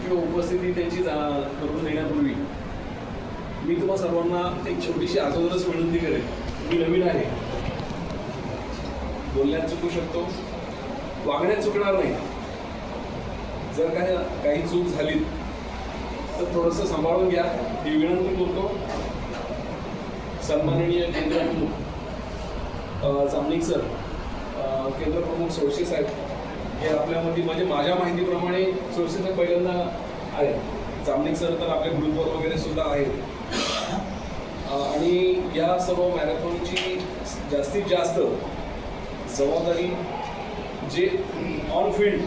किंवा उपस्थिती त्यांची करून देण्यापूर्वी मी तुम्हा सर्वांना एक छोटीशी अगोदरच विनंती करेन. मी नवीन आहे, बोलण्यात चुकू शकतो, वागण्यात चुकणार नाही. जर काही चूक झाली तर थोडंसं सांभाळून घ्या ही विनंती करतो. सन्माननीय केंद्र प्रमुख जामनिक सर, केंद्र प्रमुख सोळशे साहेब हे आपल्यामध्ये, म्हणजे माझ्या माहितीप्रमाणे सोळशे साहेब पहिल्यांदा आहेत. जामनिक सर तर आपल्या ग्रुपवर वगैरे सुद्धा आहेत. आणि या सर्व मॅरेथॉनची जास्तीत जास्त जबाबदारी जे ऑन फील्ड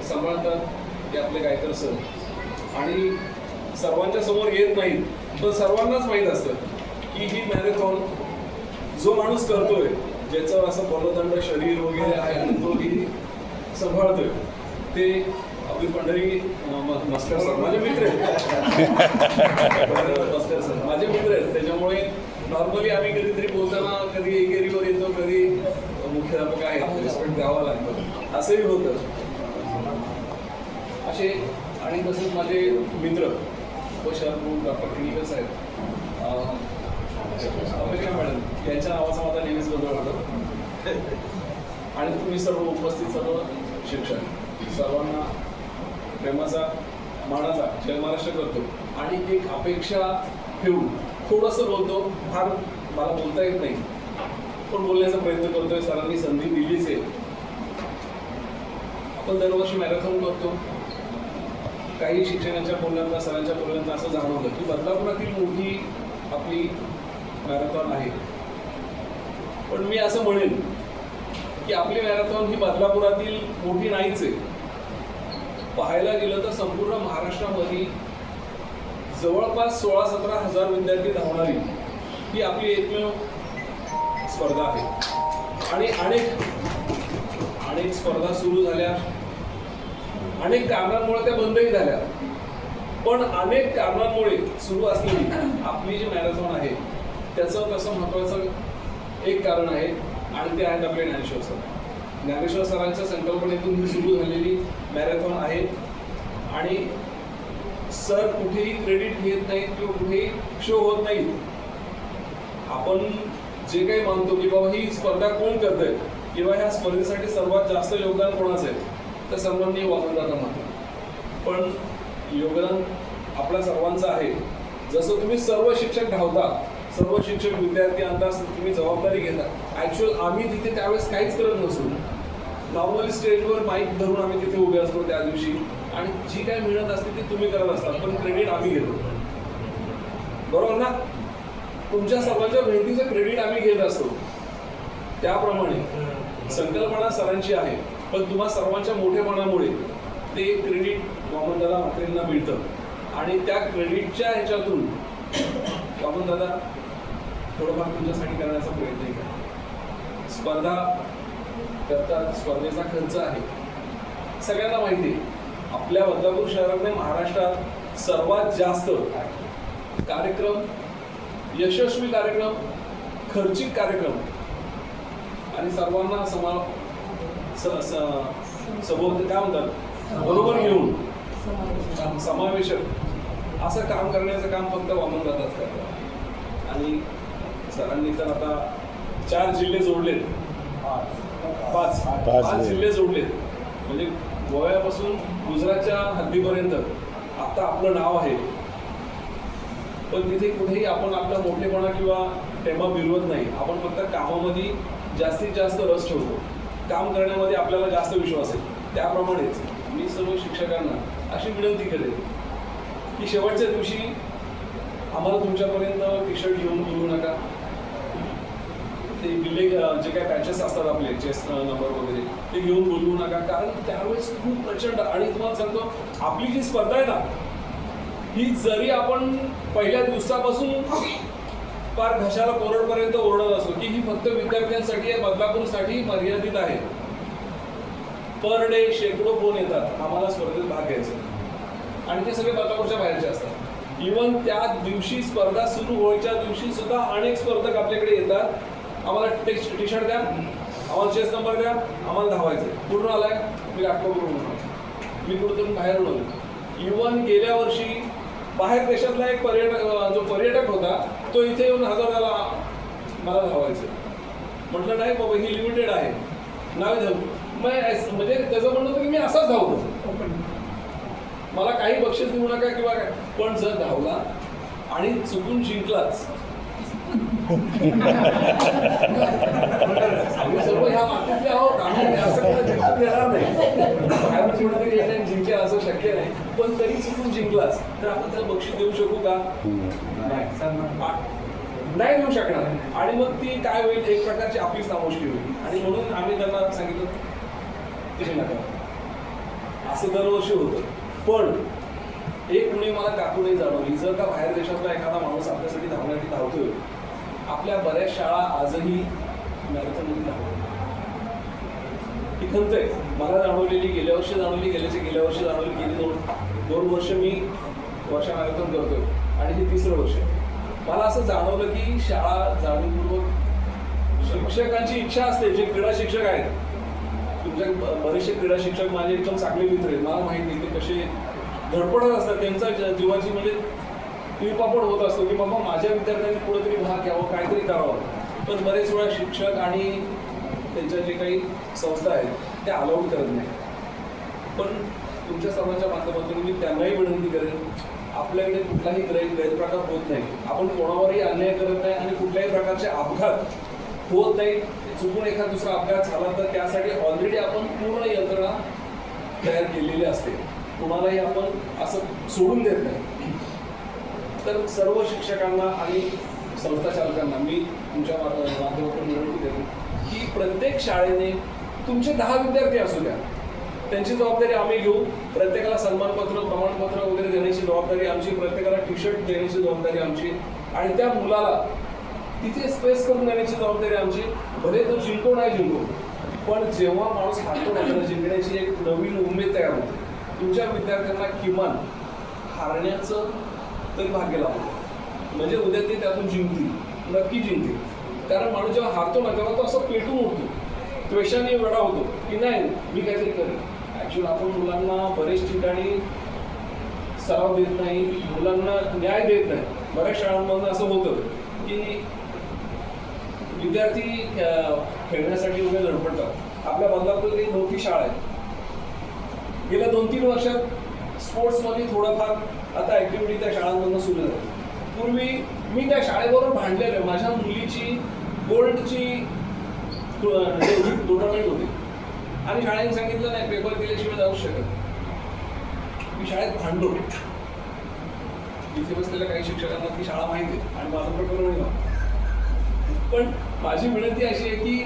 सांभाळतात ते आपले गायकर सर. आणि सर्वांच्या समोर येत नाहीत, पण सर्वांनाच माहीत असतं की ही मॅरेथॉन जो माणूस करतोय, ज्याचं असं बलदंड शरीर वगैरे आहे आणि तो ही सांभाळतोय, ते आपली पंढरी मस्कर सर माझे मित्र आहेत. मस्कर सर माझे मित्र आहेत. त्याच्यामुळे नॉर्मली आम्ही कधीतरी बोलताना कधी एकेरीवर येतो, कधी मुख्याध्यापक आहेत, रिस्पेक्ट द्यावा लागतो, असंही होतं. असे आणि तसेच माझे मित्र उपशहरप्रमुख डॉक्टर किणीकर साहेब, मॅडम यांच्या नावाचा माझा नेहमीच बदल होतो. आणि तुम्ही सर्व उपस्थित सर्व शिक्षक सर्वांना प्रेमाचा मानाचा जय महाराष्ट्र करतो. आणि एक अपेक्षा ठेवून थोडंसं बोलतो. फार मला बोलता येत नाही, पण बोलण्याचा प्रयत्न करतोय. सरांनी संधी दिलीच आहे. आपण दरवर्षी मॅरेथॉन करतो. काही शिक्षणाच्या बोलण्यात सरांच्या बोलण्यात असं जाणवलं की बदलापुरातील मोठी आपली मॅरेथॉन आहे. पण मी असं म्हणेन की आपली मॅरेथॉन ही बदलापुरातील मोठी नाहीच आहे. पाहायला गेलं तर संपूर्ण महाराष्ट्रामध्ये जवळपास 16-17 हजार विद्यार्थी धावणारी ही आपली एकमेव स्पर्धा आहे. आणि अनेक स्पर्धा सुरू झाल्या, अनेक कारणांमुळे त्या बंदही झाल्या. पण अनेक कारणांमुळे सुरू असलेली आपली जी मॅरेथॉन आहे त्याचं तसं महत्त्वाचं एक कारण आहे, आणि ते आहेत आपले ज्ञानेश्वर सर. ज्ञानेश्वर सरांच्या संकल्पनेतून ही सुरू झालेली मॅरेथॉन आहे. आणि सर कुठेही क्रेडिट घेत नाहीत किंवा कुठेही शो होत नाहीत. आपण जे काही मानतो की बाबा ही स्पर्धा कोण करतंय किंवा ह्या स्पर्धेसाठी सर्वात जास्त योगदान कोणाचं आहे, तर सर्वांनी वापरताना म्हणतो. पण योगदान आपल्या सर्वांचं आहे. जसं तुम्ही सर्व शिक्षक धावता, सर्व शिक्षक विद्यार्थी आणता, तुम्ही जबाबदारी घेता. ॲक्च्युअल आम्ही तिथे त्यावेळेस काहीच करत नसतो. नॉर्मली स्टेजवर माईक धरून आम्ही तिथे उभे असतो त्या दिवशी, आणि जी काही मेहनत असते ती तुम्ही करत असता, पण क्रेडिट आम्ही घेतो. बरोबर ना? तुमच्या सर्वांच्या मेहनतीचं क्रेडिट आम्ही घेत असतो. त्याप्रमाणे संकल्पना सरांची आहे, पण तुम्हा सर्वांच्या मोठेपणामुळे ते क्रेडिट वामनदादा म्हात्रेंना मिळतं. आणि त्या क्रेडिटच्या ह्याच्यातून वामनदादा थोडंफार तुमच्यासाठी करण्याचा प्रयत्न करा. स्पर्धा करतात, स्पर्धेचा खर्च आहे, सगळ्यांना माहिती आहे. आपल्या बदलापूर शहरामध्ये महाराष्ट्रात सर्वात जास्त कार्यक्रम, यशस्वी कार्यक्रम, खर्चिक कार्यक्रम आणि सर्वांना सभोवती काय म्हणतात बरोबर घेऊन समावेशक असं काम करण्याचं काम फक्त वामनदादाच करतात. आणि सरांनी तर आता 4 जिल्हे जोडलेत, 5 जिल्हे जोडलेत. म्हणजे गोव्यापासून गुजरातच्या हद्दीपर्यंत आता आपलं नाव आहे. पण तिथे कुठेही आपण आपला मोठेपणा किंवा टेमा बिरवत नाही. आपण फक्त कामामध्ये जास्तीत जास्त रस ठेवतो, काम करण्यामध्ये आपल्याला जास्त विश्वास आहे. त्याप्रमाणेच मी सर्व शिक्षकांना अशी विनंती करेन की शेवटच्या दिवशी आम्हाला तुमच्यापर्यंत टी शर्ट घेऊन बोलू नका. ते बिल्ले जे काही पॅचेस असतात आपले चेस्ट नंबर वगैरे ते घेऊन बोलवू नका. कारण त्यावेळेस खूप प्रचंड, आणि तुम्हाला सांगतो आपली जी स्पर्धा आहे ना, ही जरी आपण पहिल्या दिवसापासून फार घशाला कोरडपर्यंत ओरडत असतो की ही फक्त विद्यार्थ्यांसाठी आहे, बदलापूरसाठी मर्यादित आहे. पर डे शेकडो फोन येतात आम्हाला स्पर्धेत भाग घ्यायचा, आणि ते सगळे बदलापूरच्या बाहेरचे असतात. इव्हन त्या दिवशी स्पर्धा सुरू व्हायच्या दिवशी सुद्धा अनेक स्पर्धक आपल्याकडे येतात. आम्हाला टी शर्ट द्या, आम्हाला चेस नंबर द्या, आम्हाला धावायचं. पूर्ण आलाय मी आठवण करून मी कुठेतरी बाहेर उडवलं. इव्हन गेल्या वर्षी बाहेर देशातला एक जो पर्यटक होता तो इथे येऊन हजर मला धावायचं. म्हटलं नाही बाबा ही लिमिटेड आहे, नाही धावू. म्हणजे त्याचं म्हणणं होतं की मी असाच धावतो, मला काही बक्षीस देऊ नका किंवा काय. पण जर धावला आणि चुकून जिंकलाच, आम्ही सर्व ह्या मातीतले आहोत, आम्ही असं कोणा जिंकून देणार नाही, बाहेरची कोणतरी येण्याने जिंकेल असं शक्य नाही. पण तरी चुकून जिंकलाच तर आपण त्याला बक्षीस देऊ शकू का? नाही देऊ शकणार. आणि मग ती काय होईल, एक प्रकारची आपलीच नामोष्टी होईल. आणि म्हणून आम्ही त्यांना सांगितलं तुम्ही नका. असं दरवर्षी होतं. पण एक कुणी मला काकूनही जाणवली, जर का बाहेर देशातला एखादा माणूस आपल्यासाठी धावण्यासाठी धावतोय, आपल्या बऱ्याच शाळा आजही मॅरेथॉनमध्ये धावतात. ही खंत आहे मला जाणवलेली, गेल्या वर्षी जाणवली, गेल्या वर्षी जाणवली, गेली दोन वर्ष मी वर्षा मॅरेथॉन करतोय आणि हे 3रं वर्ष. मला असं जाणवलं की शाळा जाणीवपूर्वक शिक्षकांची इच्छा असते, जे क्रीडा शिक्षक आहेत, तुमच्या बरेचसे क्रीडा शिक्षक माझे एकदम चांगले मित्र आहेत, मला माहिती आहे ते कसे धडपडत असतात. त्यांचा जीवाची म्हणजे पिळपापड होत असतो की बाबा माझ्या विद्यार्थ्यांनी कुठेतरी भाग घ्यावं, काहीतरी करावं. पण बरेच वेळा शिक्षक आणि त्यांच्या जे काही संस्था आहेत त्या अलाउड करत नाही. पण तुमच्या सर्वांच्या माध्यमातून मी त्यांनाही विनंती करेन, आपल्याकडे कुठलाही गैरप्रकार होत नाही, आपण कोणावरही अन्याय करत नाही आणि कुठल्याही प्रकारचे अपघात होत नाही. चुकून एखादा दुसरा अपघात झाला तर त्यासाठी ऑलरेडी आपण पूर्ण यंत्रणा तयार केलेली असते, कुणालाही आपण असं सोडून देत नाही. तर सर्व शिक्षकांना आणि संस्था चालकांना मी तुमच्या माध्यमातून विनंती करेन की प्रत्येक शाळेने तुमचे 10 विद्यार्थी असू द्या, त्यांची जबाबदारी आम्ही घेऊ. प्रत्येकाला सन्मानपत्र, प्रमाणपत्र वगैरे देण्याची जबाबदारी आमची, प्रत्येकाला टी-शर्ट देण्याची जबाबदारी आमची आणि त्या मुलाला तिथे स्पेस करून देण्याची जबाबदारी आमची. भले तो जिंको नाही जिंको, पण जेव्हा माणूस हारतो ना, जिंकण्याची एक नवीन उमेद तयार होते. तुमच्या विद्यार्थ्यांना किमान हारण्याचं तरी भाग्य लावतो, म्हणजे उद्या ते त्यातून जिंकतील, नक्की जिंकतील. कारण माणूस जेव्हा हारतो ना तेव्हा तो असं पेटून उठतो, त्वेषाने वेडा होतो की नाही मी काहीतरी करेन. ॲक्च्युअली आपण मुलांना बरेच ठिकाणी सराव देत नाही, मुलांना न्याय देत नाही. बऱ्याच शाळांमधून असं होतं की विद्यार्थी खेळण्यासाठी वगैरे धडपडतात. आपल्या बदलापूर एक मोठी शाळा आहे, गेल्या 2-3 वर्षात स्पोर्ट्समध्ये थोडंफार आता ॲक्टिव्हिटी त्या शाळांमधून सुरू झाली. पूर्वी मी त्या शाळेबरोबर भांडलेलो आहे. माझ्या मुलीची गोल्डची टुर्नामेंट होती आणि शाळेने सांगितलं नाही पेपर दिल्याशिवाय जाऊ शकत. मी शाळेत भांडलो. इथे बसलेल्या काही शिक्षकांना ती शाळा माहिती आहे आणि माझं प्रकरण नाही. पण माझी विनंती अशी आहे की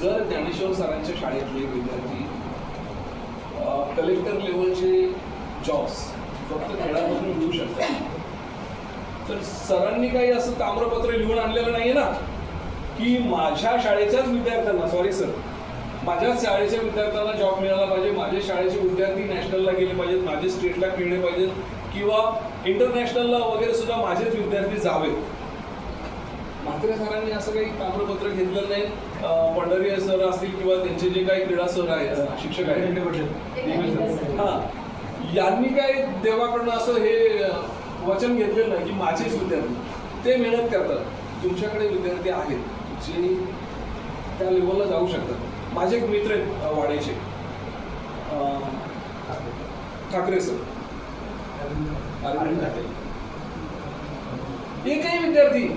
जर ज्ञानेश्वर सरांच्या शाळेतले विद्यार्थी कलेक्टर लेवलचे जॉब्स फक्त खेळामधून मिळू शकतात, तर सरांनी काही असं ताम्रपत्र लिहून आणलेलं नाहीये ना की माझ्या शाळेच्याच विद्यार्थ्यांना, सॉरी सर, माझ्याच शाळेच्या विद्यार्थ्यांना जॉब मिळाला पाहिजे, माझ्या शाळेचे विद्यार्थी नॅशनलला गेले पाहिजेत, माझे स्टेटला खेळले पाहिजेत किंवा इंटरनॅशनलला वगैरे सुद्धा माझेच विद्यार्थी जावेत. म्हात्रे सरांनी असं काही ताम्रपत्र घेतलेलं नाही. पंढरी सर असतील किंवा त्यांचे जे काही क्रीडा सर आहेत, शिक्षक आहेत, यांनी काय देवाकडनं असं हे वचन घेतलेलं नाही की माझेच विद्यार्थी. ते मेहनत करतात. तुमच्याकडे विद्यार्थी आहेत जे त्या लेवलला जाऊ शकतात. माझे एक मित्र आहेत वाड्याचे, ठाकरे सर, एकही विद्यार्थी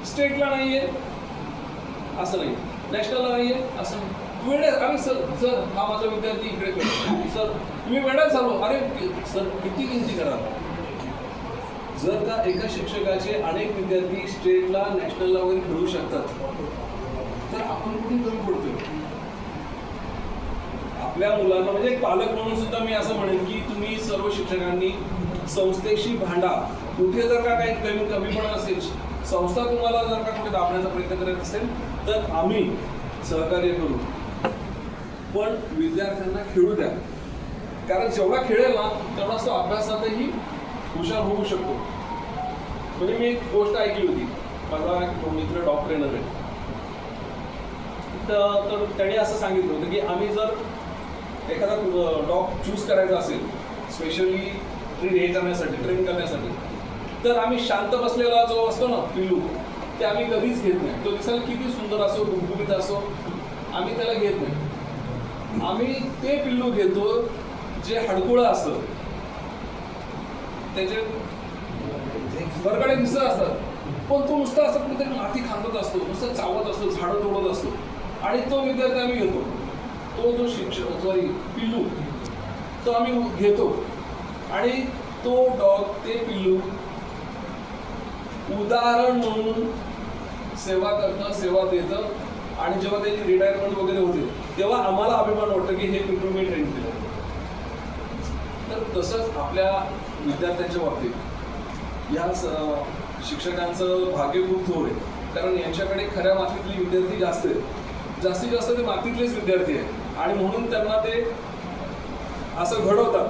स्टेटला नाहीये असं नाही, नॅशनलला नाहीये असं नाही. वेळ अरे सर हा माझा विद्यार्थी इकडे सर मी वेळाच झालो. अरे सर किती किंमती करा. जर का एका शिक्षकाचे अनेक विद्यार्थी स्टेटला नॅशनलला वगैरे खेळू शकतात तर आपण कुठे कमी पडतोय. आपल्या मुलांना म्हणजे एक पालक म्हणून सुद्धा मी असं म्हणेन की तुम्ही सर्व शिक्षकांनी संस्थेशी भांडा. कुठे जर का काही कमीपणा असेल, संस्था तुम्हाला जर का कुठे दाबण्याचा प्रयत्न करत असेल तर आम्ही सहकार्य करू, पण विद्यार्थ्यांना खेळू द्या. कारण जेवढा खेळेल ना तेवढा तो अभ्यासातही हुशार होऊ शकतो. म्हणजे मी एक गोष्ट ऐकली होती, माझा एक मित्र डॉग ट्रेनर आहे, तर त्याने असं सांगितलं होतं की आम्ही जर एखादा डॉग चूज करायचा असेल स्पेशली हे करण्यासाठी ट्रेन करण्यासाठी, तर आम्ही शांत बसलेला जो असतो ना पिल्लू, ते आम्ही कधीच घेत नाही. तो दिसायला किती सुंदर असो, गुबगुबीत असो, आम्ही त्याला घेत नाही. आम्ही ते पिल्लू घेतो जे हडकुळं असतं, त्याचे बरकडे दिसत असतात, पण तो नुसता असं कुठेतरी माती खांदत असतो, नुसतं चावत असतो, झाडं तोडत असतो. आणि तो विद्यार्थी आम्ही घेतो, तो जो पिल्लू तो आम्ही घेतो आणि तो डॉग ते पिल्लू उदाहरण म्हणून सेवा करतं, सेवा देतं. आणि जेव्हा त्याची रिटायरमेंट वगैरे होते तेव्हा आम्हाला अभिमान वाटतं की हे पिल्लू मी ट्रेन केलं. तर तसंच आपल्या विद्यार्थ्यांच्या बाबतीत या शिक्षकांचं भाग्य खूप थोर आहे, कारण यांच्याकडे खऱ्या मातीतले विद्यार्थी जास्त आहेत. जास्तीत जास्त ते मातीतलेच विद्यार्थी आहेत आणि म्हणून त्यांना ते असं घडवतात